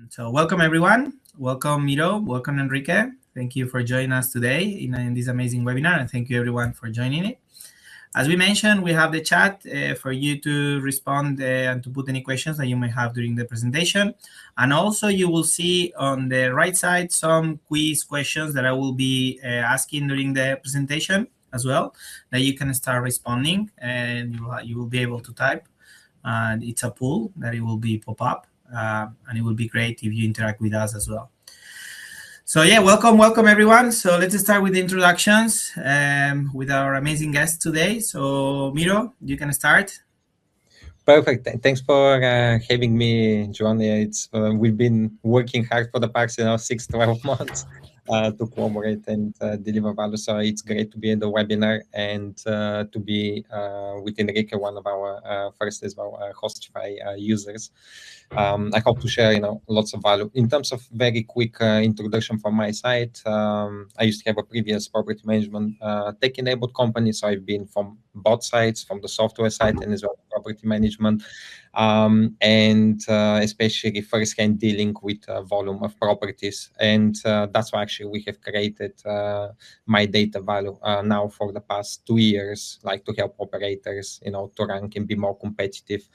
So welcome everyone. Welcome Miro. Welcome Enrique. Thank you for joining us today in this amazing webinar, and thank you everyone for joining it. As we mentioned, we have the chat for you to respond and to put any questions that you may have during the presentation. And also you will see on the right side some quiz questions that I will be asking during the presentation as well, that you can start responding, and you will be able to type. And it's a poll that it will be pop up, and it will be great if you interact with us as well. So yeah, welcome everyone. So let's start with the introductions with our amazing guest today. So Miro, you can start. Perfect. Thanks for having me, John. It's we've been working hard for the past 6-12 months to collaborate and deliver value. So it's great to be in the webinar and to be with Enrique, one of our first as well Hostify users. I hope to share lots of value. In terms of very quick introduction from my side, I used to have a previous property management tech-enabled company, so I've been from both sides, from the software side and as well property management, and especially first-hand dealing with volume of properties, and that's why actually we have created myData value now for the past 2 years, like to help operators to rank and be more competitive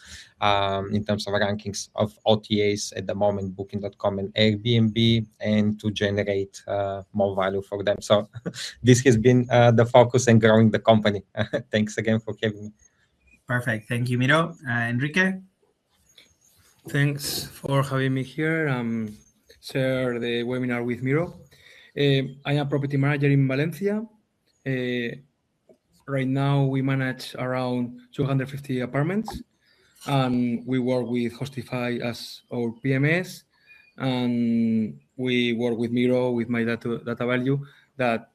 in terms of rankings of OTAs at the moment, Booking.com and Airbnb, and to generate more value for them. So this has been the focus and growing the company. Thanks again for having me. Perfect. Thank you, Miro. Enrique? Thanks for having me here. Share the webinar with Miro. I am a property manager in Valencia. Right now, we manage around 250 apartments, and we work with Hostify as our PMS, and we work with Miro with myData value. That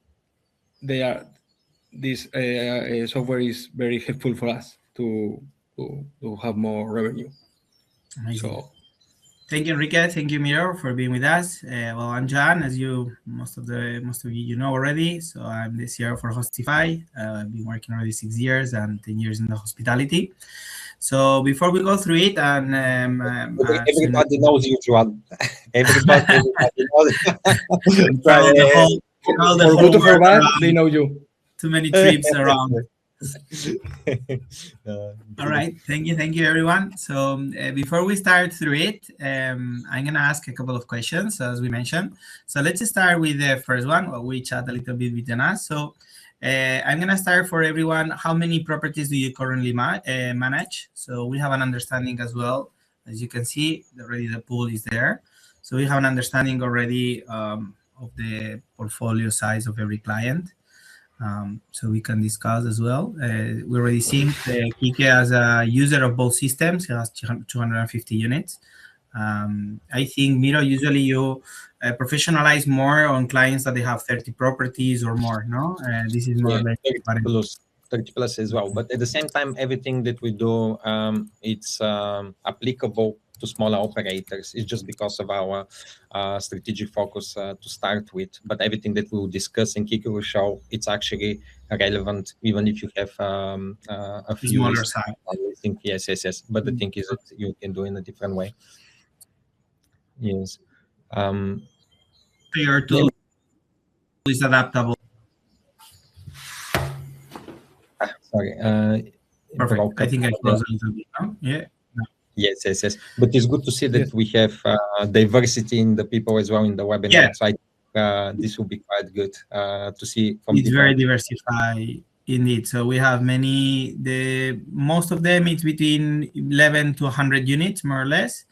this software is very helpful for us to have more revenue. Amazing. So, thank you, Enrique. Thank you, Miro, for being with us. Well, I'm John, as most of you know already. So I'm the CRO for Hostify. I've been working already 6 years and 10 years in the hospitality. So before we go through it, and everybody knows you, John. Everybody knows. For good or for bad, they know you. Too many trips around. All right, thank you everyone. So before we start through it, I'm gonna ask a couple of questions, as we mentioned. So let's start with the first one, while we chat a little bit between us. So I'm gonna start for everyone. How many properties do you currently manage? So we have an understanding as well. As you can see, already the pool is there. So we have an understanding already of the portfolio size of every client. So we can discuss as well. We already seen Kike as a user of both systems. He has 250 units. I think, Miro, usually you professionalize more on clients that they have 30 properties or more, no? This is more like 30 plus as well. But at the same time, everything that we do, it's applicable to smaller operators. It's just because of our strategic focus to start with. But everything that we'll discuss and Kiki will show, it's actually relevant, even if you have a few smaller size. Yes. But the thing is that you can do in a different way. Yes. Your tool is adaptable. Sorry. Perfect. I think I closed a little bit now. Yeah. Yes. But it's good to see that we have diversity in the people as well in the webinar. Yeah. So I think this will be quite good to see. It's very diversified indeed. So we have most of them, it's between 11 to 100 units, more or less.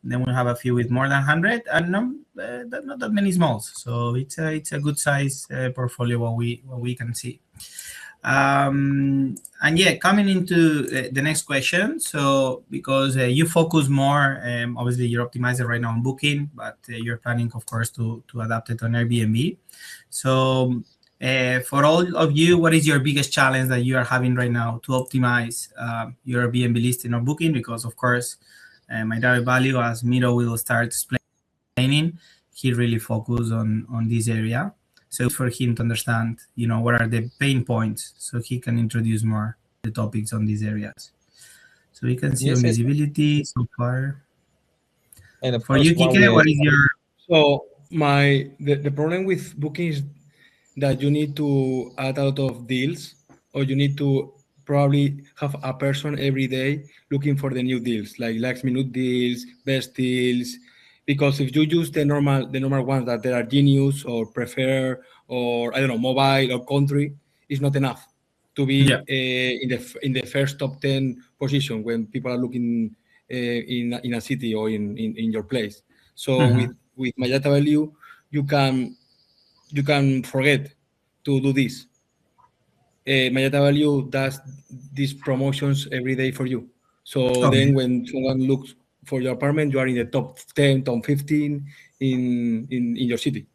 Then we have a few with more than 100, and not that many smalls. So it's a good size portfolio what we can see. And yeah, coming into the next question. So because you focus more, obviously you're optimizing right now on Booking, but you're planning, of course, to adapt it on Airbnb. So for all of you, what is your biggest challenge that you are having right now to optimize your Airbnb listing or Booking? Because of course, myData value, as Miro will start explaining, he really focused on this area. So for him to understand, what are the pain points, so he can introduce more the topics on these areas. So we can see on visibility so far. And of For course, you, Kike, what is your... So the problem with Booking is that you need to add a lot of deals, or you need to probably have a person every day looking for the new deals, like last minute deals, best deals. Because if you use the normal ones that there are genius or prefer, or I don't know, mobile or country, it's not enough to be Yeah. in the first top 10 position when people are looking in a city or in your place. So with myData value, you can forget to do this. myData value does these promotions every day for you. So Okay. then when someone looks for your apartment, you are in the top 10, top 15 in your city.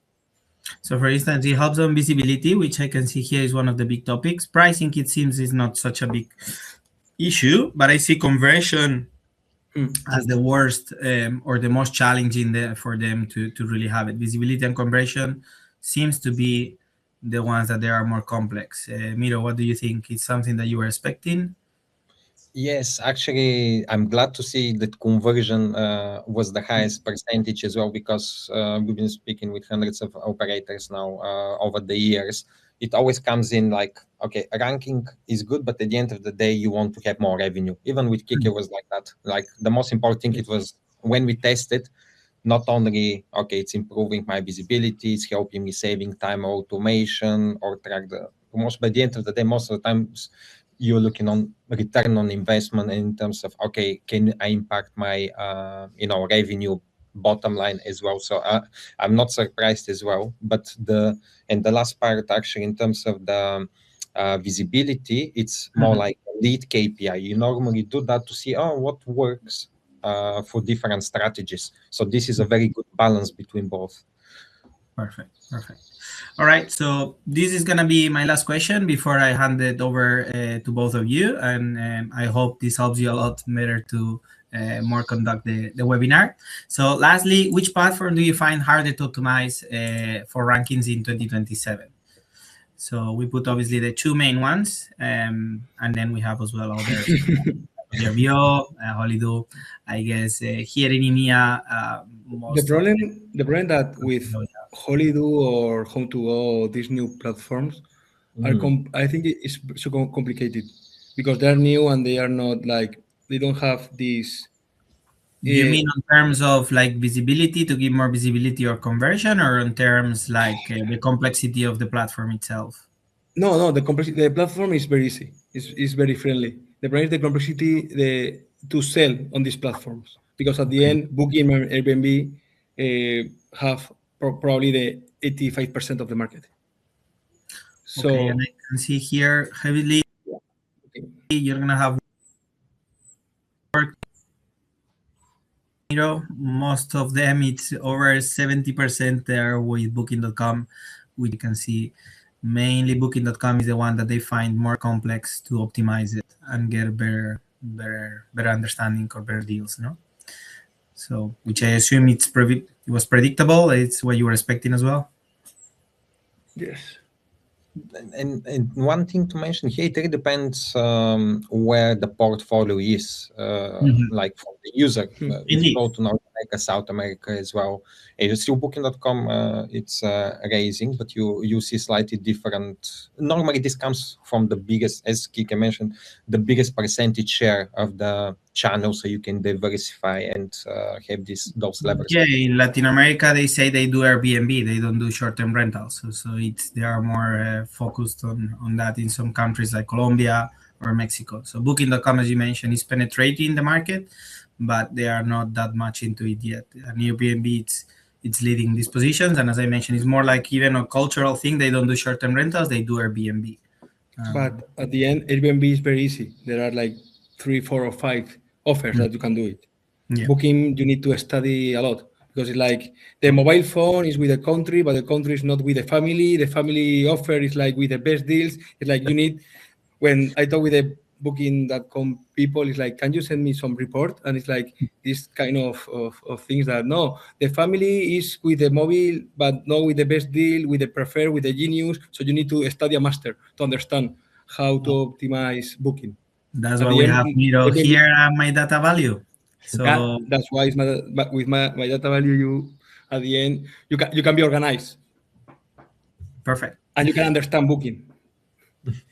So for instance, it helps on visibility, which I can see here is one of the big topics. Pricing, it seems, is not such a big issue, but I see conversion as the worst or the most challenging for them to really have it. Visibility and conversion seems to be the ones that they are more complex. Miro, what do you think? It's something that you were expecting? Yes, actually, I'm glad to see that conversion was the highest percentage as well, because we've been speaking with hundreds of operators now over the years. It always comes in like, okay, ranking is good, but at the end of the day, you want to have more revenue. Even with Kike was like that. Like the most important thing, it was when we tested, not only, okay, it's improving my visibility, it's helping me saving time or automation or track the most, by the end of the day, most of the times, you're looking on return on investment in terms of, okay, can I impact my revenue bottom line as well? So I'm not surprised as well. But the last part, actually, in terms of the visibility, it's more like a lead KPI. You normally do that to see what works for different strategies. So this is a very good balance between both. Perfect. All right, so this is gonna be my last question before I hand it over to both of you, and I hope this helps you a lot better to more conduct the webinar. So lastly, which platform do you find harder to optimize for rankings in 2027? So we put obviously the two main ones, and then we have as well others. Airbnb, Holido, I guess here in EMEA, The most of problem that with Holido or Home2Go, these new platforms, I think it's so complicated because they're new and they are not like, they don't have this. Do you mean in terms of like visibility, to give more visibility or conversion, or in terms like the complexity of the platform itself? No, the complexity. The platform is very easy. It's very friendly. The problem is the complexity to sell on these platforms, because at the end, Booking and Airbnb have probably the 85% of the market. So Okay, and I can see here heavily you're gonna have work. Most of them it's over 70% there with Booking.com, which you can see mainly Booking.com is the one that they find more complex to optimize it and get a better understanding or better deals, no? So, which I assume it was predictable. It's what you were expecting as well. yes. And one thing to mention here, it really depends where the portfolio is, like for the user. If you go to North America, South America as well, still Booking.com, it's raising, but you see slightly different. Normally, this comes from the biggest, as Kike mentioned, the biggest percentage share of the channel, so you can diversify and have those levers. Yeah, in Latin America, they say they do Airbnb. They don't do short-term rentals. So they are more focused on that in some countries like Colombia or Mexico. So Booking.com, as you mentioned, is penetrating the market, but they are not that much into it yet. And Airbnb, it's leading these positions. And as I mentioned, it's more like even a cultural thing. They don't do short-term rentals. They do Airbnb. But at the end, Airbnb is very easy. There are like 3, 4, or 5 offers that you can do it. Yeah. Booking, you need to study a lot, because it's like the mobile phone is with the country, but the country is not with the family. The family offer is like with the best deals. It's like you need, when I talk with the Booking.com people, it's like, can you send me some report? And it's like this kind of things that, no, the family is with the mobile, but not with the best deal, with the prefer, with the genius. So you need to study a master to understand how to optimize Booking. That's At why the we end, have Miro Airbnb, here at myData value. So that's why it's with my data value, you at the end you can be organized. Perfect. And you can understand booking.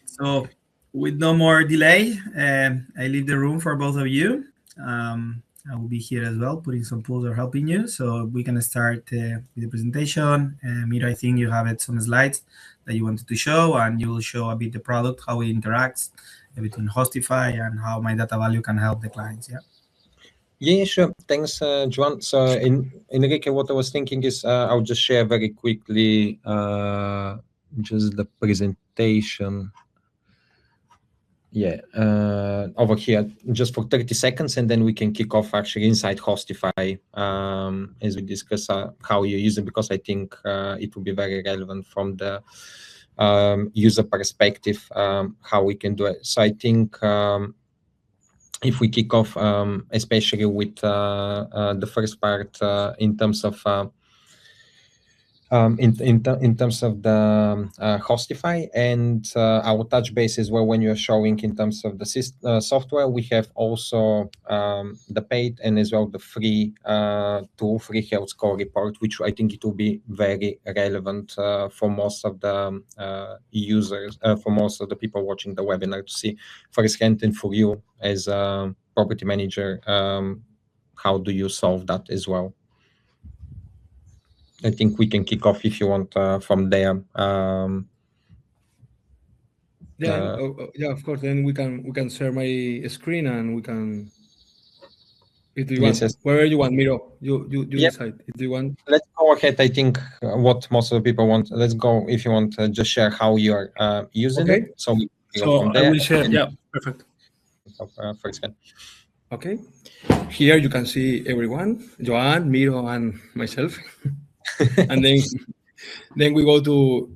So with no more delay, I leave the room for both of you. I will be here as well, putting some polls or helping you. So we can start with the presentation. Miro, I think you have some slides that you wanted to show, and you will show a bit the product, how it interacts between Hostify and how myData value can help the clients. Yeah. Yeah, sure. Thanks, Joan. So, Enrique, what I was thinking is I'll just share very quickly just the presentation. Yeah, over here, just for 30 seconds, and then we can kick off actually inside Hostify as we discuss how you use it, because I think it will be very relevant from the user perspective, how we can do it. So I think if we kick off, especially with the first part in terms of in terms of the Hostify, and I will touch base as well when you're showing in terms of the software. We have also the paid and as well the free tool, free health score report, which I think it will be very relevant for most of the users, for most of the people watching the webinar, to see firsthand, and for you as a property manager, how do you solve that as well. I think we can kick off if you want from there. Yeah, yeah, of course. Then we can share my screen and we can. If you want, yes. wherever you want, Miro, you Yep. decide. If you want, let's go ahead. I think what most of the people want. Let's go. If you want, just share how you're using okay. it. So we go So from I there. will share. Yeah, perfect. First scan. Okay. Here you can see everyone, Joan, Miro, and myself. And then we go to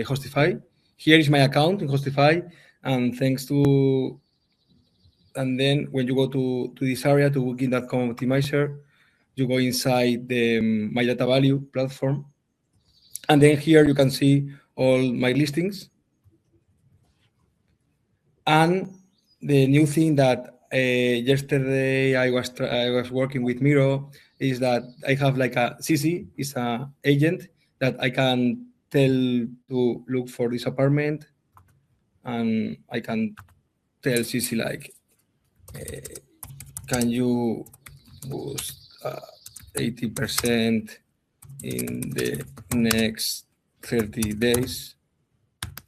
Hostify. Here is my account in Hostify, and thanks to. And then when you go to this area, to booking.com optimizer, you go inside the myData value platform. And then here you can see all my listings. And the new thing that yesterday I was working with Miro is that I have like a CC, is an agent that I can tell to look for this apartment, and I can tell CC like, can you boost 80% in the next 30 days?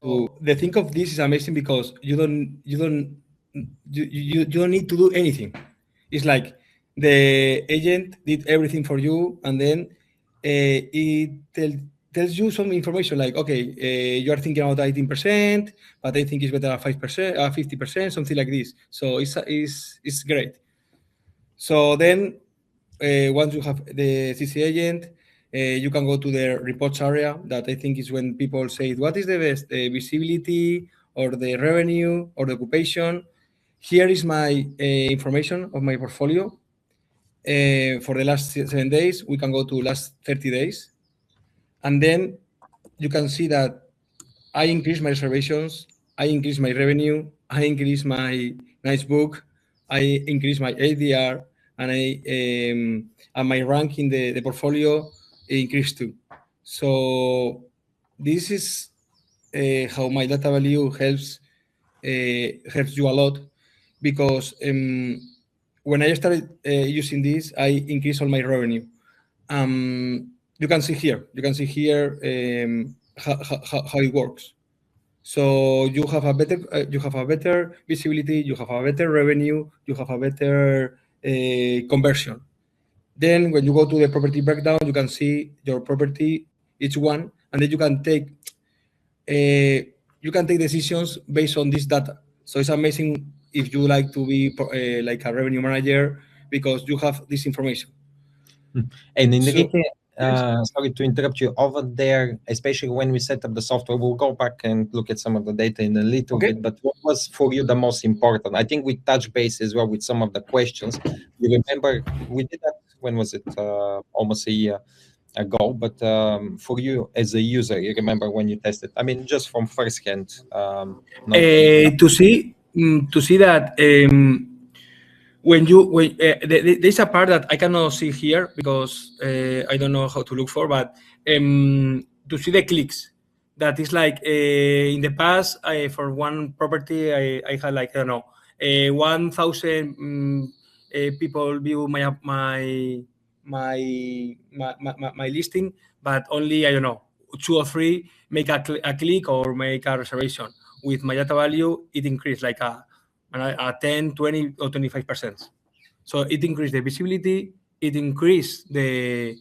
So the thing of this is amazing because you don't need to do anything. It's like the agent did everything for you, and then it tells you some information like, okay, you are thinking about 18%, but I think it's better at 5%, 50%, something like this. So it's great. So then once you have the CC agent, you can go to the reports area. That I think is when people say, what is the best visibility or the revenue or the occupation? Here is my information of my portfolio. For the last 7 days, we can go to last 30 days. And then you can see that I increase my reservations, I increase my revenue, I increase my nice book, I increase my ADR, and and my rank in the portfolio increased too. So this is how myData value helps you a lot, because when I started using this, I increased all my revenue. You can see here how it works. So you have a better visibility, you have a better revenue, you have a better conversion. Then when you go to the property breakdown, you can see your property, each one, and then you can take decisions based on this data. So it's amazing if you like to be like a revenue manager, because you have this information. And Enrique, So, sorry to interrupt you. Over there, especially when we set up the software, we'll go back and look at some of the data in a little bit. But what was for you the most important? I think we touched base as well with some of the questions. You remember we did that, when was it? Almost a year ago. But for you as a user, you remember when you tested? I mean, just from first hand. to see that there's a part that I cannot see here because I don't know how to look for, but to see the clicks, that is like in the past for one property I had like, I don't know, 1,000 people view my listing, but only, I don't know, 2 or 3 make a click or make a reservation. With my data value, it increased like a 10, 20 or 25%. So it increased the visibility, it increased the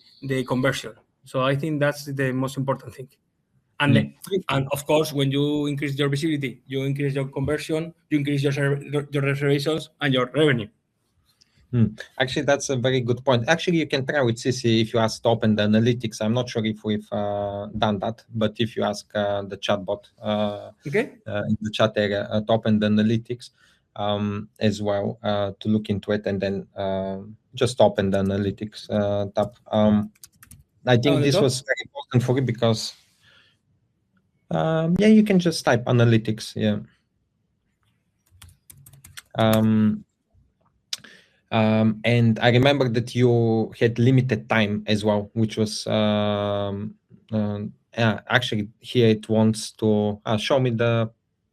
conversion. So I think that's the most important thing. And and of course, when you increase your visibility, you increase your conversion, you increase your reservations and your revenue. Actually, that's a very good point. Actually, you can try with CC if you ask to open the analytics. I'm not sure if we've done that, but if you ask the chatbot in the chat area to open the analytics as well, to look into it, and then just open the analytics tab. I think this was very important for you because yeah, you can just type analytics. Yeah. And I remember that you had limited time as well, which was actually here it wants to show me the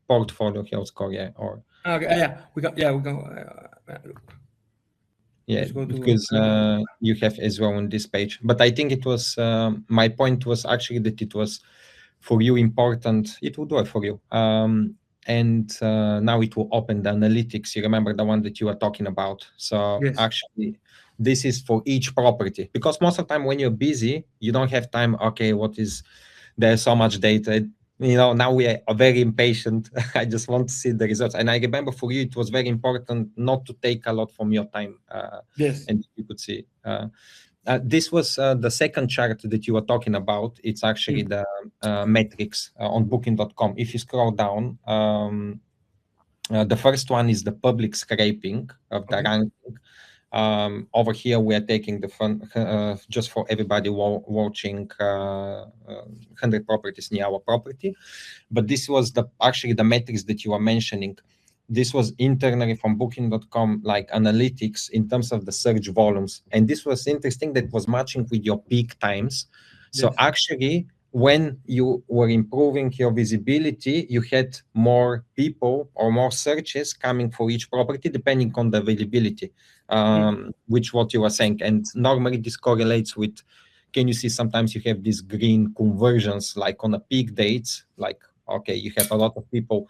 portfolio health score, yeah, or we can yeah, because you have as well on this page. But I think it was my point was actually that it was for you important. It would work for you. And now it will open the analytics. You remember the one that you were talking about. So actually, this is for each property, because most of the time when you're busy, you don't have time. Okay, there's so much data. You know, now we are very impatient. I just want to see the results. And I remember for you, it was very important not to take a lot from your time. And you could see. This was the second chart that you were talking about. It's actually the metrics on booking.com. If you scroll down, the first one is the public scraping of the ranking. Over here, we are taking the fun just for everybody watching 100 properties near our property. But this was actually the metrics that you were mentioning. This was internally from booking.com, like analytics in terms of the search volumes. And this was interesting, that was matching with your peak times. So actually, when you were improving your visibility, you had more people or more searches coming for each property, depending on the availability, which what you were saying. And normally this correlates with, can you see sometimes you have these green conversions, like on a peak dates, like, okay, you have a lot of people,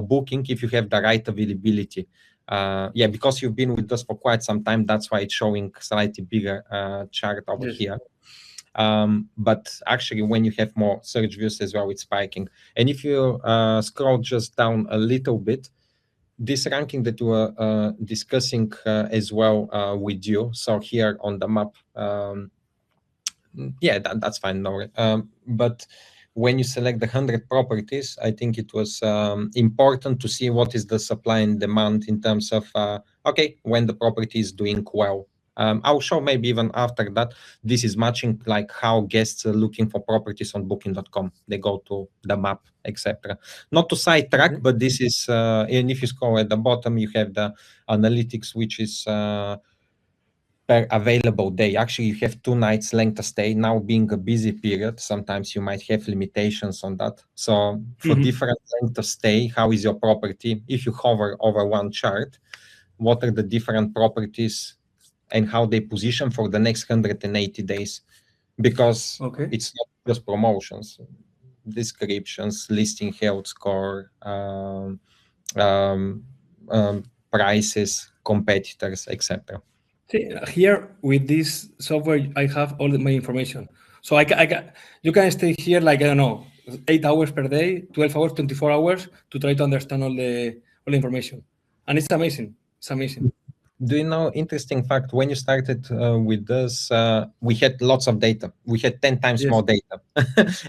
booking if you have the right availability. Yeah, because you've been with us for quite some time, that's why it's showing slightly bigger chart over here. But actually, when you have more search views as well, it's spiking. And if you scroll just down a little bit, this ranking that we were discussing as well with you. So here on the map, yeah, that's fine. No worry. But when you select the 100 properties, I think it was important to see what is the supply and demand in terms of, okay, when the property is doing well. I'll show maybe even after that, this is matching like how guests are looking for properties on booking.com. They go to the map, etc. Not to sidetrack, but this is, and if you scroll at the bottom, you have the analytics, which is per available day. Actually, you have 2 nights length of stay. Now being a busy period, sometimes you might have limitations on that. So for different length of stay, how is your property? If you hover over one chart, what are the different properties and how they position for the next 180 days? Because it's not just promotions, descriptions, listing health score, prices, competitors, etc. See, here with this software, I have all my information. So you can stay here like, I don't know, 8 hours per day, 12 hours, 24 hours to try to understand all the information. And it's amazing. It's amazing. Do you know, interesting fact, when you started with this, we had lots of data. We had 10 times more data.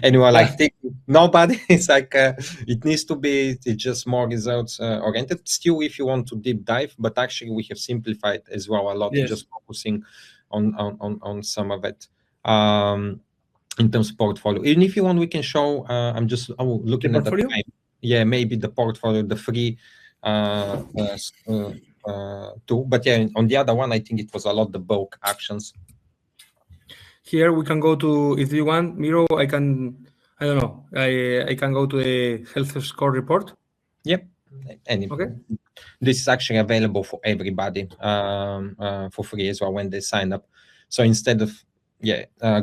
And we were like, nobody, it's like, it needs to be just more results oriented. Still, if you want to deep dive, but actually we have simplified as well a lot, just focusing on some of it. In terms of portfolio. Even if you want, we can show, I'm just looking at the time. Yeah, maybe the portfolio, the free too. But yeah, on the other one, I think it was a lot the bulk actions. Here we can go to, if you want, Miro, I don't know, I can go to the health score report. Yep. And Okay. this is actually available for everybody for free as well when they sign up. So instead of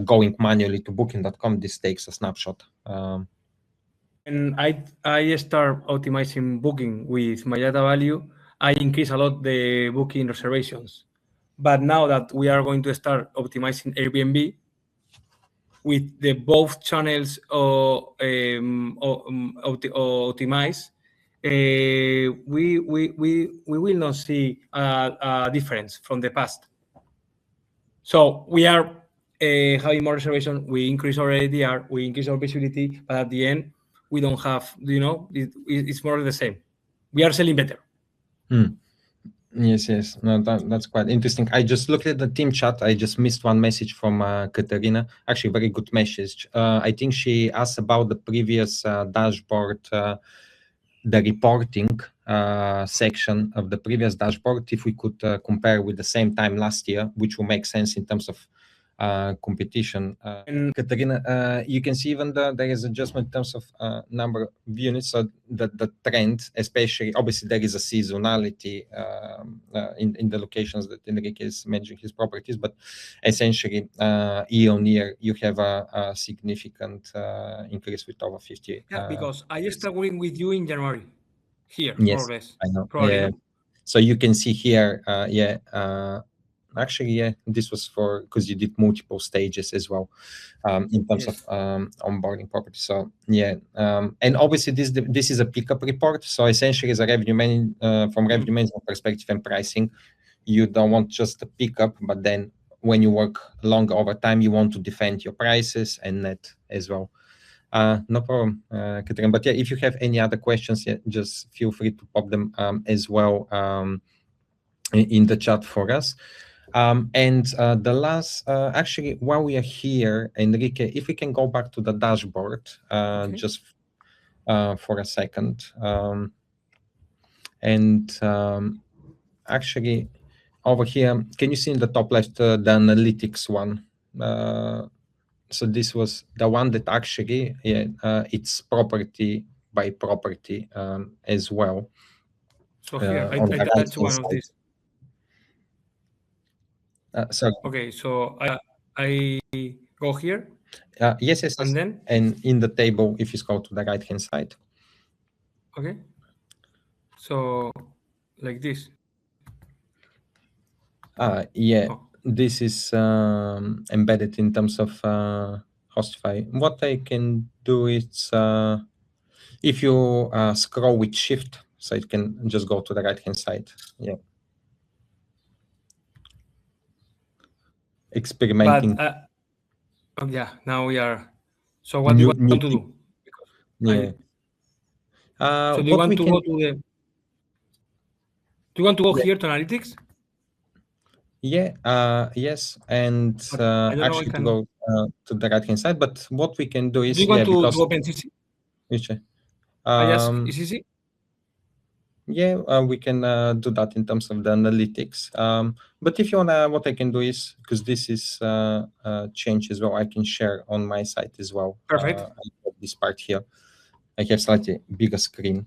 going manually to booking.com, this takes a snapshot. And I start optimizing booking with myData value. I increase a lot the booking reservations. But now that we are going to start optimizing Airbnb with the both channels optimized, we will not see a difference from the past. So we are having more reservation. We increase our ADR, we increase our visibility, but at the end, we don't have, it's more the same. We are selling better. Yes. No, that's quite interesting. I just looked at the team chat. I just missed one message from Katerina. Actually, very good message. I think she asked about the previous dashboard, the reporting section of the previous dashboard, if we could compare with the same time last year, which will make sense in terms of competition. And Katerina, you can see even there is adjustment in terms of number of units. So the trend, especially, obviously there is a seasonality in the locations that Enrique is managing his properties, but essentially year on year you have a significant increase with over 50. Yeah, because I started working with you in January here, yes, more or less. I know. Probably, yeah. no? So you can see here, actually, this was because you did multiple stages as well in terms of onboarding property. So and obviously this is a pickup report. So essentially, as a revenue from revenue management perspective and pricing, you don't want just the pickup, but then when you work longer over time, you want to defend your prices and net as well. No problem, Katerina. But yeah, if you have any other questions, just feel free to pop them as well in the chat for us. And the last, actually, while we are here, Enrique, if we can go back to the dashboard just for a second. Actually, over here, can you see in the top left the analytics one? So this was the one that actually, it's property by property as well. So here, I touch one of these. Sorry. Okay, so I go here. Yes. And then? And in the table, if you scroll to the right-hand side. Okay. So, like this. This is embedded in terms of Hostify. What I can do is, if you scroll with Shift, so it can just go to the right-hand side. Yeah. Experimenting. But, now we are. So what do you want to do? So do you want to go to the? Do you want to go here to analytics? Yes, and actually to go to the right-hand side. But what we can do is, do you want to open CC? Which? Is easy. Yeah, we can do that in terms of the analytics. But if you wanna, what I can do is, because this is change as well, I can share on my site as well. Perfect. I have this part here. I have slightly bigger screen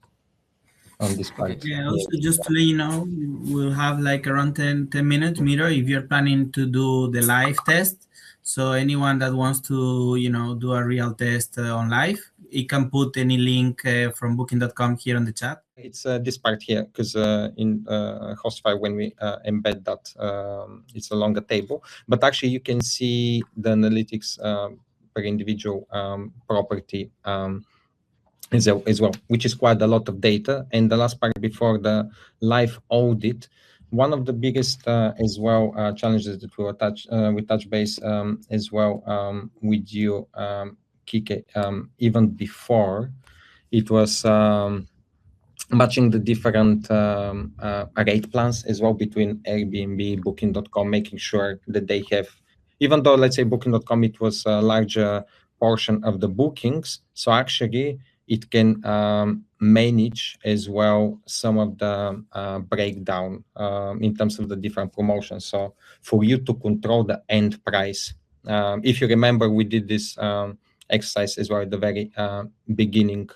on this part. Yeah, also just to let you know, we'll have like around 10 minutes, Miro, if you're planning to do the live test. So anyone that wants to, do a real test on live, it can put any link from booking.com here on the chat. It's this part here, because in Hostify, when we embed that, it's a longer table. But actually, you can see the analytics per individual property as well, which is quite a lot of data. And the last part before the live audit, one of the biggest as well challenges that we touch base as well with you, Kike, even before, it was matching the different rate plans as well between Airbnb, Booking.com, making sure that they have, even though, let's say, Booking.com, it was a larger portion of the bookings. So actually, it can manage as well some of the breakdown in terms of the different promotions. So for you to control the end price, if you remember, we did this exercise as well at the very beginning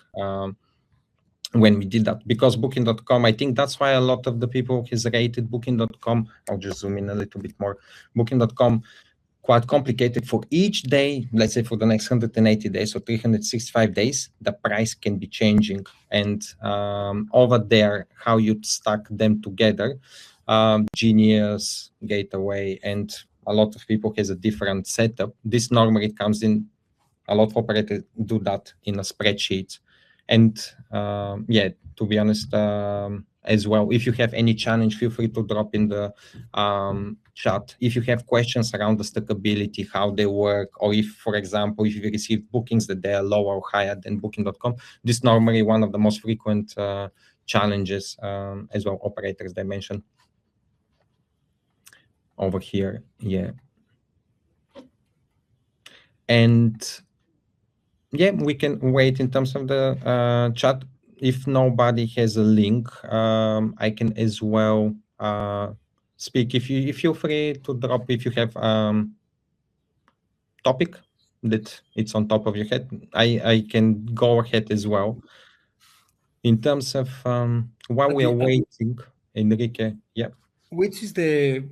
when we did that, because Booking.com, I think that's why a lot of the people has rated Booking.com. I'll just zoom in a little bit more. Booking.com, quite complicated. For each day, let's say for the next 180 days or 365 days, the price can be changing. And over there, how you stack them together, Genius, Gateway, and a lot of people has a different setup. This normally comes in, a lot of operators do that in a spreadsheet. And yeah, to be honest, as well, if you have any challenge, feel free to drop in the chat. If you have questions around the stackability, how they work, or if, for example, if you receive bookings that they are lower or higher than Booking.com, this is normally one of the most frequent challenges as well, operators they mention over here. Yeah. And yeah, we can wait in terms of the chat. If nobody has a link, I can as well speak. If you feel free to drop if you have topic that it's on top of your head, I can go ahead as well. In terms of while we are waiting, Enrique, yeah. Which is the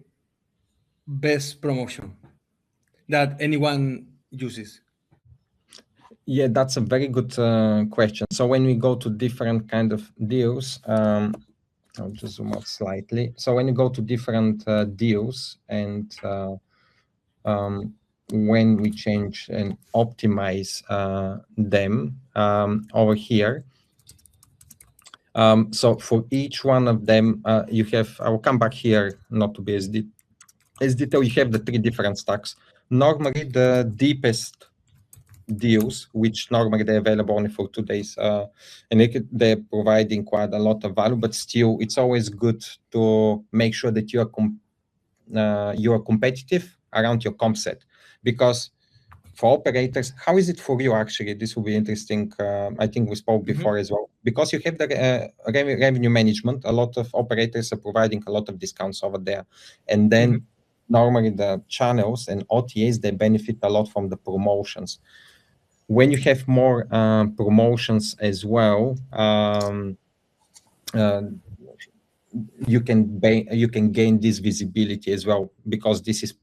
best promotion that anyone uses? Yeah, that's a very good question. So when we go to different kind of deals, I'll just zoom out slightly. So when you go to different deals and when we change and optimize them over here, so for each one of them, you have, I will come back here, not to be as detailed, you have the 3 different stacks. Normally the deepest deals, which normally they're available only for 2 days, and they're providing quite a lot of value, but still it's always good to make sure that you are competitive around your comp set, because for operators, how is it for you actually? This will be interesting. I think we spoke before as well, because you have the revenue management. A lot of operators are providing a lot of discounts over there, and then normally the channels and OTAs, they benefit a lot from the promotions. When you have more promotions as well, you can gain this visibility as well, because this is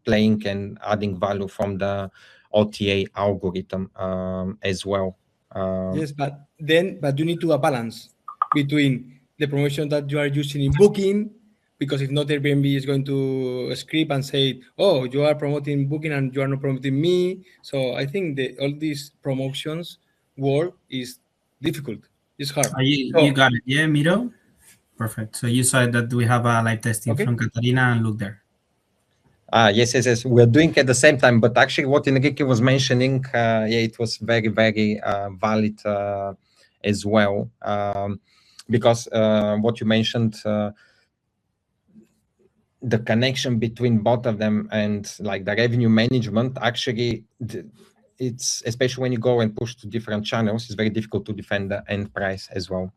playing and adding value from the OTA algorithm as well. Yes, but you need to have a balance between the promotion that you are using in Booking, because if not, Airbnb is going to script and say, "Oh, you are promoting Booking and you are not promoting me." So I think all these promotions work is difficult. It's hard. You got it, yeah, Miro? Perfect. So you saw that we have a live testing from Katarina, and look there. Yes. We're doing at the same time, but actually what Enrique was mentioning, yeah, it was very, very valid as well, because what you mentioned, the connection between both of them and like the revenue management, actually, it's, especially when you go and push to different channels, it's very difficult to defend the end price as well.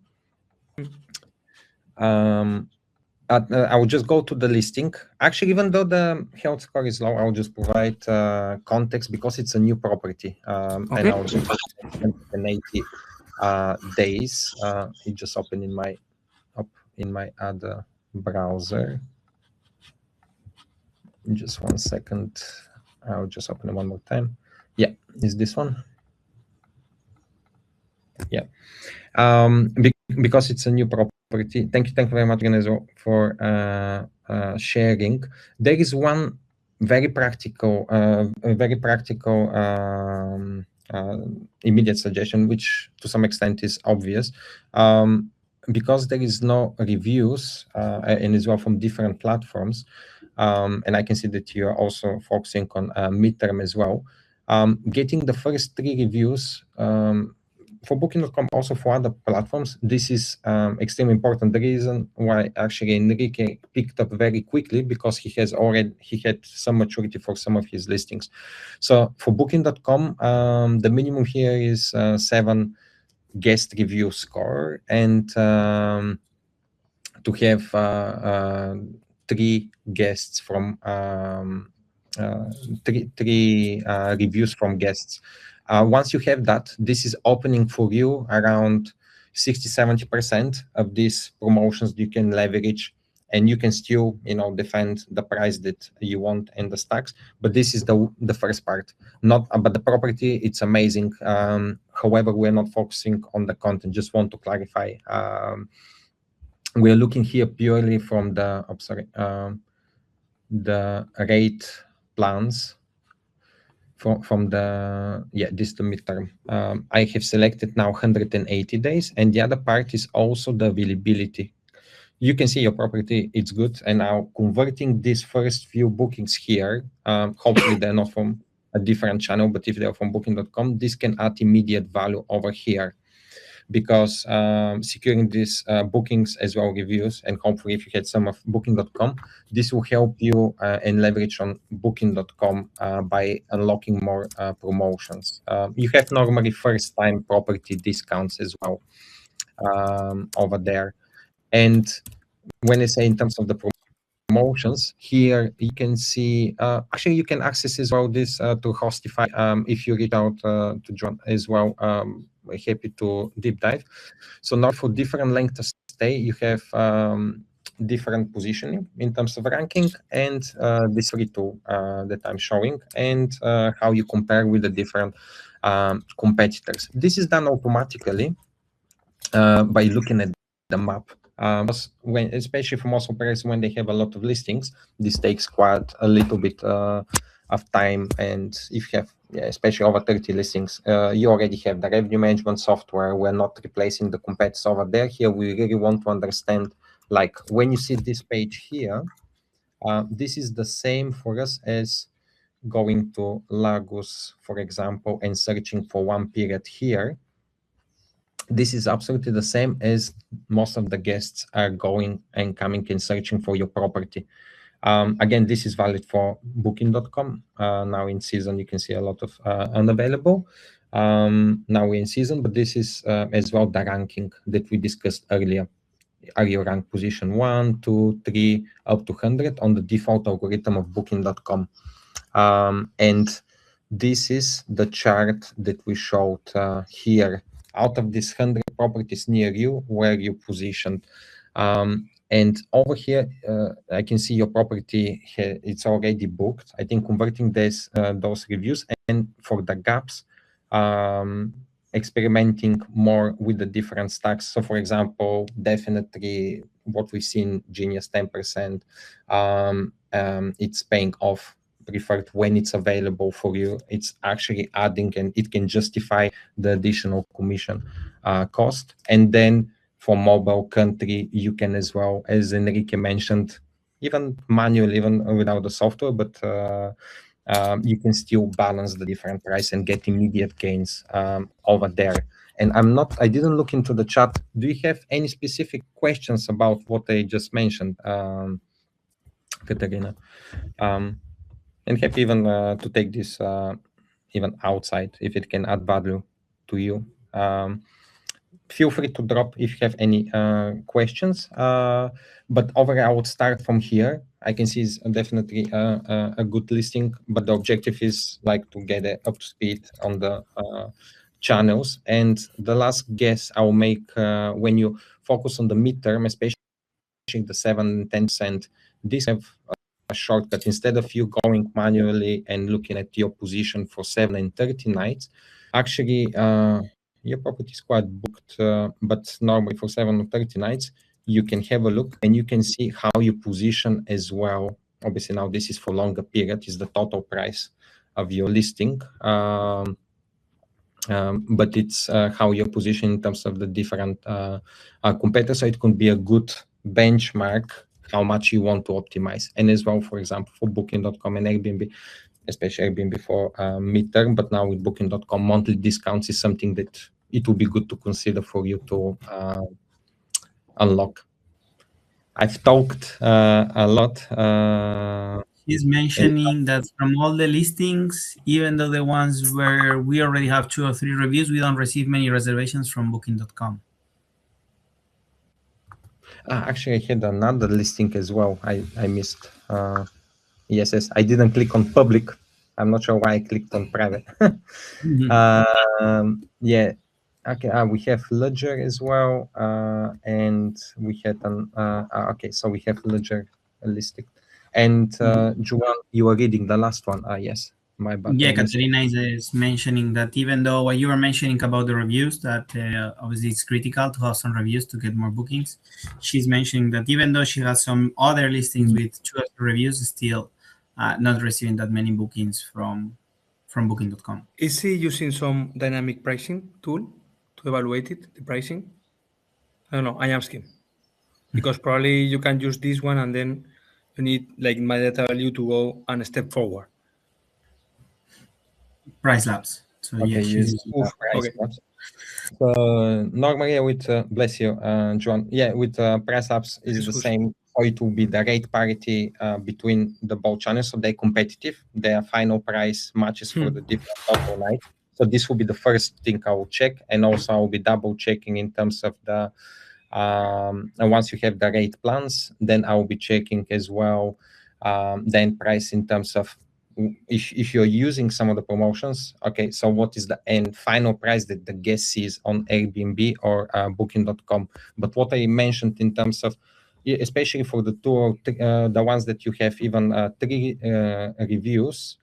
I will just go to the listing. Actually, even though the health score is low, I'll just provide context, because it's a new property. And I'll just 180 days. It just opened in my other browser. Just 1 second. I'll just open it one more time. Yeah, is this one? Yeah. Because it's a new property. Thank you very much again as well for sharing. There is one very practical, immediate suggestion, which to some extent is obvious, because there is no reviews and as well from different platforms, and I can see that you are also focusing on midterm as well. Getting the first 3 reviews for Booking.com, also for other platforms, this is extremely important. The reason why actually Enrique picked up very quickly, because he had some maturity for some of his listings. So for Booking.com, the minimum here is 7 guest review score and to have 3 guests from three reviews from guests. Once you have that, this is opening for you around 60-70% of these promotions you can leverage, and you can still, defend the price that you want and the stacks. But this is the first part. Not about the property, it's amazing. However, we're not focusing on the content. Just want to clarify. We're looking here purely from the rate plans from the this the midterm. I have selected now 180 days, and the other part is also the availability. You can see your property, it's good, and now converting these first few bookings here, hopefully they're not from a different channel, but if they're from booking.com, this can add immediate value over here, because securing these bookings as well reviews, and hopefully if you had some of booking.com, this will help you and leverage on booking.com by unlocking more promotions. You have normally first time property discounts as well over there. And when I say in terms of the promotions, here you can see, actually you can access as well this to Hostify if you reach out to John as well. Happy to deep dive. So now for different length of stay, you have different positioning in terms of ranking, and this free tool that I'm showing, and how you compare with the different competitors. This is done automatically by looking at the map. Especially for most operators, when they have a lot of listings, this takes quite a little bit of time. And if you have, especially over 30 listings, you already have the revenue management software. We're not replacing the competitors over there. Here, we really want to understand, like when you see this page here, this is the same for us as going to Lagos, for example, and searching for one period here. This is absolutely the same as most of the guests are going and coming and searching for your property. Again, this is valid for booking.com. Now in season, you can see a lot of unavailable. Now we're in season, but this is as well the ranking that we discussed earlier. Are you ranked position 1, 2, 3, up to 100 on the default algorithm of booking.com? And this is the chart that we showed here. Out of these 100 properties near you, where you positioned. And over here, I can see your property, it's already booked. I think converting those reviews, and for the gaps, experimenting more with the different stacks. So for example, definitely what we've seen, Genius 10%, it's paying off. Preferred when it's available for you, it's actually adding, and it can justify the additional commission cost. And then for mobile country, you can as well, as Enrique mentioned, even manual, even without the software, but you can still balance the different price and get immediate gains over there. And I didn't look into the chat. Do you have any specific questions about what I just mentioned, Katerina? And happy even to take this even outside if it can add value to you. Feel free to drop if you have any questions. But overall, I would start from here. I can see it's definitely a good listing, but the objective is like to get it up to speed on the channels. And the last guess I'll make, when you focus on the midterm, especially the 7-10%, this have a shortcut. Instead of you going manually and looking at your position for 7 and 30 nights, actually your property is quite booked, but normally for 7 or 30 nights, you can have a look and you can see how you position as well. Obviously now this is for longer period, is the total price of your listing. But it's how you're positioned in terms of the different competitors. So it could be a good benchmark how much you want to optimize. And as well, for example, for booking.com and Airbnb, especially Airbnb for midterm, but now with booking.com, monthly discounts is something that it will be good to consider for you to unlock. I've talked a lot. She's mentioning that from all the listings, even though the ones where we already have 2 or 3 reviews, we don't receive many reservations from Booking.com. Actually, I had another listing as well. I missed. Yes, I didn't click on public. I'm not sure why I clicked on private. Yeah. Okay. We have Ledger as well, and we had an. Okay, so we have Ledger listed, and Juan, you were reading the last one. Yes, my bad. Yeah, Katerina is mentioning that even though what you were mentioning about the reviews, that obviously it's critical to have some reviews to get more bookings. She's mentioning that even though she has some other listings with 2 or 3 reviews, still not receiving that many bookings from Booking.com. Is he using some dynamic pricing tool to evaluate it, the pricing? I don't know. I am asking because probably you can use this one and then you need like myData value to go and step forward. Price labs. So Okay, yeah, she's using price okay. labs. So normally with bless you, John. Yeah, with price labs is the same. Or it will be the rate parity between the both channels, so they're competitive. Their final price matches for the different local night. So this will be the first thing I will check, and also I will be double checking in terms of the. And once you have the rate plans, then I will be checking as well then price in terms of if you're using some of the promotions. Okay, so what is the end final price that the guest sees on Airbnb or Booking.com? But what I mentioned in terms of, especially for the the ones that you have even 3 reviews,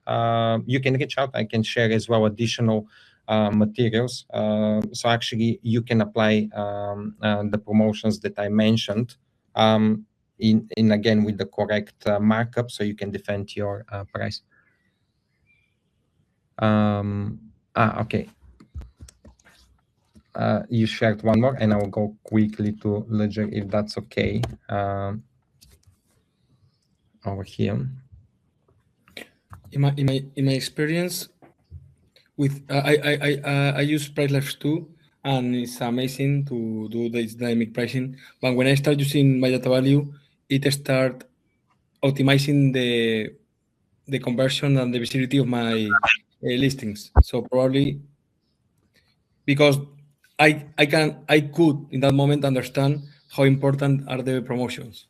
you can reach out. I can share as well additional materials. So actually, you can apply the promotions that I mentioned in again with the correct markup, so you can defend your price. Okay. You shared one more, and I will go quickly to Ledger if that's okay. Over here. In my experience with I use PriceLabs too, and it's amazing to do this dynamic pricing. But when I start using myData value, it start optimizing the conversion and the visibility of my listings. So probably because I could in that moment understand how important are the promotions.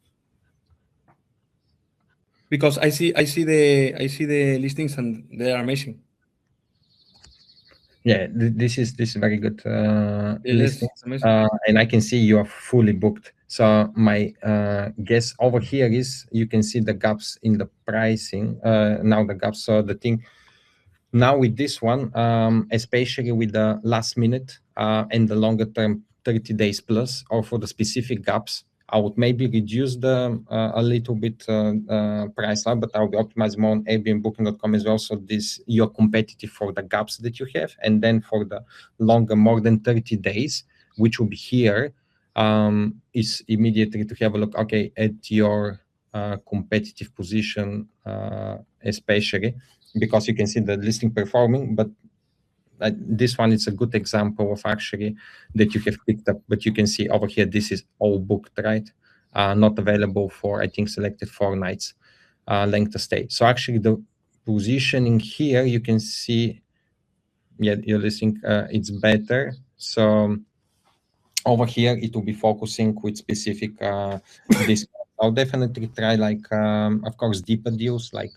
Because I see the listings and they are amazing. Yeah, this is very good listing, amazing. and I can see you are fully booked. So my guess over here is you can see the gaps in the pricing. Now the gaps. So the thing now with this one, especially with the last minute and the longer term 30 days plus, or for the specific gaps, I would maybe reduce the a little bit price line, but I'll be optimizing more on Airbnb, Booking.com as well. So this you're competitive for the gaps that you have, and then for the longer, more than 30 days, which will be here, is immediately to have a look. Okay, at your competitive position, especially because you can see the listing performing, but this one is a good example of actually that you have picked up, but you can see over here, this is all booked, right? Not available for, I think, selected 4 nights length of stay. So actually the positioning here, you can see, yeah, your listing, it's better. So over here, it will be focusing with specific this. I'll definitely try like, of course, deeper deals like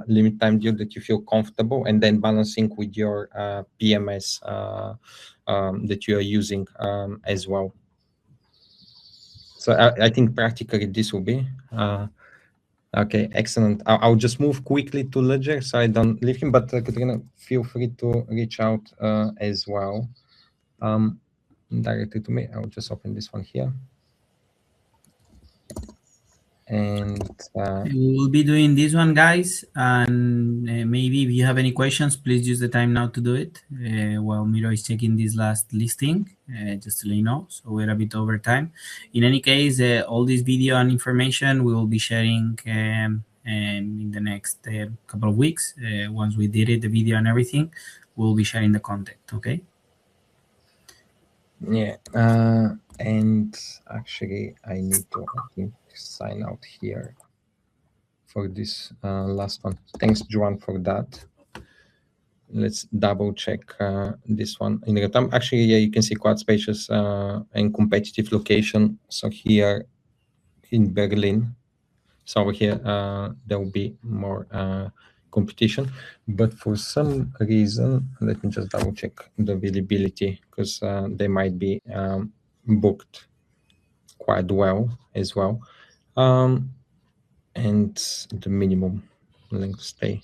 limit time deal that you feel comfortable, and then balancing with your PMS that you are using as well. So I think practically this will be okay. Excellent. I'll just move quickly to Ledger so I don't leave him. But Katrina, feel free to reach out as well directly to me. I'll just open this one here. And we will be doing this one, guys, and maybe if you have any questions, please use the time now to do it while Miro is checking this last listing, just to let you know. So we're a bit over time. In any case, all this video and information we will be sharing in the next couple of weeks. Once we did it, the video and everything, we'll be sharing the content. Okay. Yeah, and actually I need to, I think, sign out here. for this last one. Thanks, Joan, for that. Let's double check this one in real time. Actually, yeah, you can see quite spacious and competitive location. So here in Berlin, so over here there will be more competition, but for some reason, let me just double check the availability, because they might be booked quite well as well, and the minimum length stay.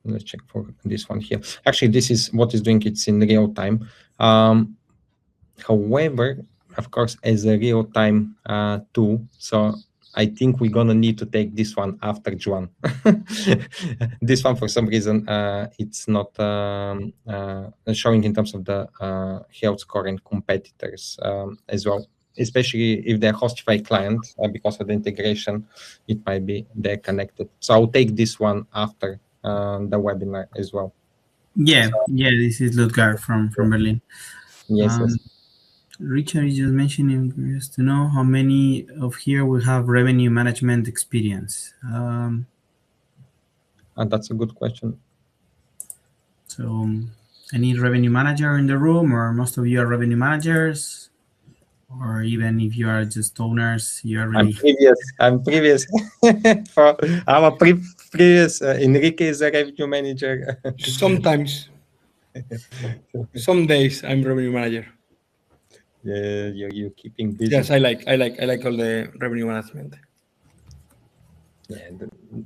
Let's check for this one here. Actually, this is what is doing, it's in real time. However, of course, as a real time tool, so I think we're gonna need to take this one after Juan. This one, for some reason, it's not showing in terms of the health score and competitors as well. Especially if they're Hostify client, because of the integration, it might be they're connected. So I'll take this one after the webinar as well. Yeah, this is Ludgar from Berlin. Yes, yes. Richard is just mentioning, curious to know how many of here will have revenue management experience. And that's a good question. So, any revenue manager in the room, or most of you are revenue managers, or even if you are just owners, you are really. I'm previous. For our previous Enrique is a revenue manager. Sometimes, some days I'm revenue manager. Yeah, you're keeping busy. Yes, I like all the revenue management. Yeah,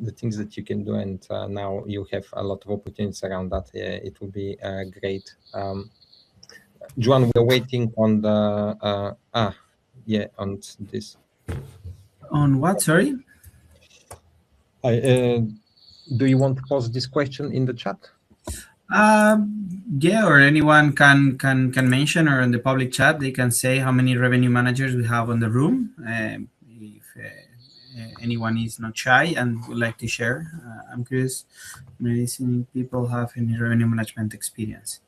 the things that you can do, and now you have a lot of opportunities around that. Yeah, it will be great. Juan, we're waiting on the on this. On what? Sorry. Do you want to post this question in the chat? Yeah, or anyone can mention, or in the public chat they can say how many revenue managers we have on the room. If anyone is not shy and would like to share, I'm curious, maybe people have any revenue management experience.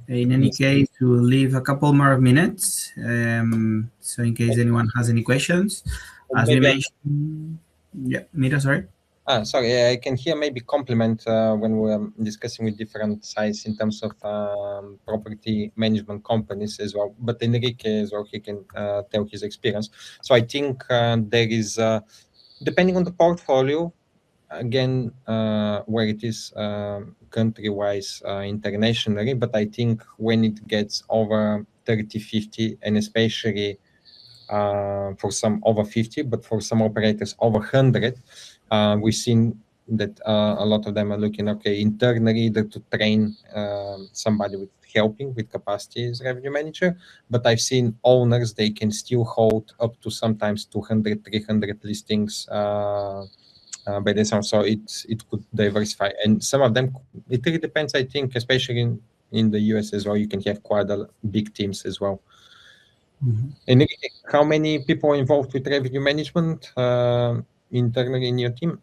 In any case, we'll leave a couple more minutes, so in case anyone has any questions. As we mentioned, yeah, Miro, sorry. Sorry, I can hear maybe compliment when we're discussing with different sites in terms of property management companies as well. But Enrique as well, he can tell his experience. So I think there is, depending on the portfolio, again, where it is country-wise, internationally, but I think when it gets over 30, 50, and especially for some over 50, but for some operators over 100, we've seen that a lot of them are looking, okay, internally either to train somebody with helping with capacity as revenue manager, but I've seen owners, they can still hold up to sometimes 200, 300 listings by themselves, so it could diversify. And some of them, it really depends, I think, especially in the US as well, you can have quite a big teams as well. Mm-hmm. And how many people are involved with revenue management internally in your team?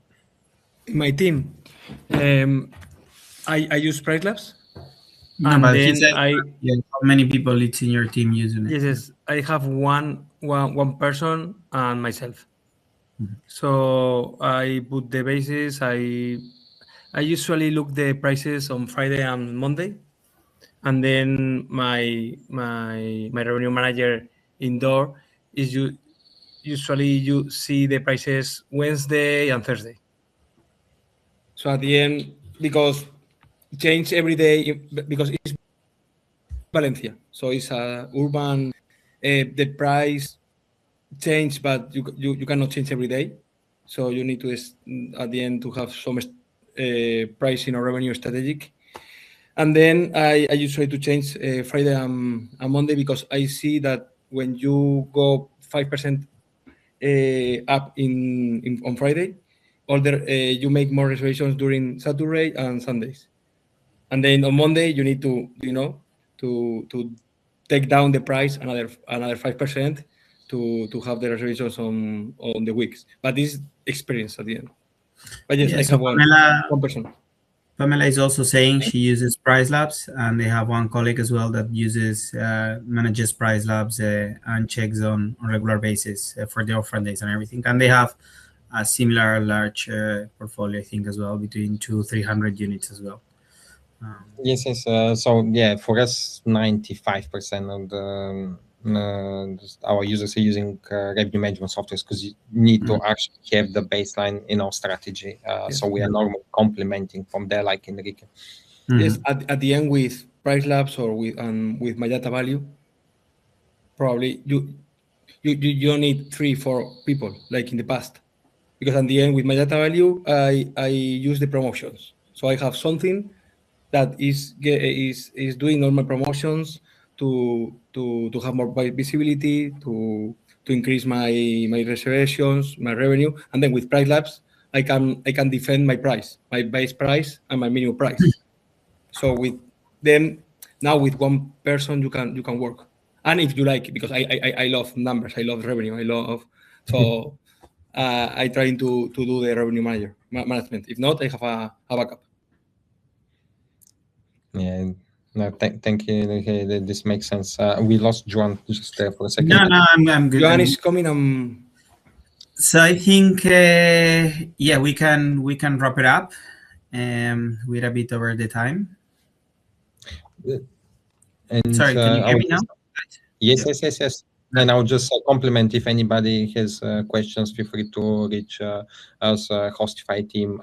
In my team, I use Price Labs. No, and but then how many people it's in your team using it? Yes, I have one person and myself. Mm-hmm. So I put the basis. I usually look the prices on Friday and Monday, and then my revenue manager indoor is usually you see the prices Wednesday and Thursday. So at the end, because change every day, because it's Valencia, so it's a urban. The price change, but you cannot change every day. So you need to at the end to have some pricing or revenue strategic. And then I usually to change Friday and Monday, because I see that when you go 5% up on Friday, you make more reservations during Saturday and Sundays. And then on Monday you need to to take down the price another 5% to have the reservations on the weeks. But this experience at the end. But yes, I have one person. Pamela is also saying she uses Price Labs, and they have one colleague as well that uses manages Price Labs and checks on regular basis for the off-run days and everything. And they have a similar large portfolio, I think, as well, between 200-300 units as well. Yes. So yeah, for us, 95% of our users are using revenue management software because you need to actually have the baseline in our strategy. So we are normally complementing from there, like Enrique. Yes, at the end with Price Labs or with myData value, probably you don't need 3-4 people like in the past, because at the end with myData value, I use the promotions. So I have something that is doing normal promotions to have more visibility, to increase my reservations, my revenue, and then with Price Labs, I can defend my price, my base price and my minimum price. So with them now, with one person you can work, and if you like, because I love numbers, I love revenue, I love so I try to do the revenue management. If not, I have a backup. Yeah. No, thank you. Okay, this makes sense. We lost Joan just there for a second. No, I'm good. Joan is coming. So I think yeah, we can wrap it up. We're a bit over the time. And sorry, can you hear me now? Yes. And I'll just compliment, if anybody has questions, feel free to reach us, Hostify team,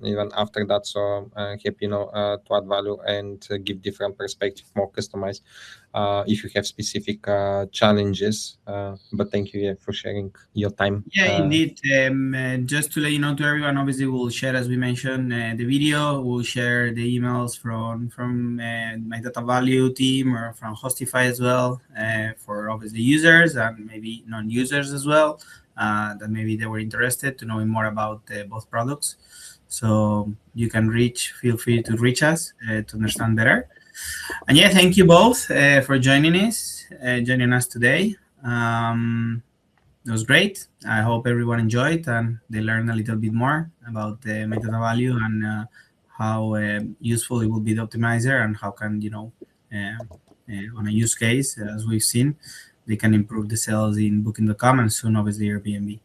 even after that. So happy, to add value and give different perspective, more customized, if you have specific challenges. But thank you for sharing your time. Yeah, indeed. Just to let you know, to everyone, obviously we'll share, as we mentioned, the video. We'll share the emails from myData value team or from Hostify as well, for obviously users and maybe non-users as well, that maybe they were interested to knowing more about both products. So you can feel free to reach us to understand better. And yeah, thank you both for joining us today. It was great. I hope everyone enjoyed and they learned a little bit more about the myData value and how useful it will be the optimizer, and how can, on a use case, as we've seen, they can improve the sales in Booking.com and soon obviously Airbnb.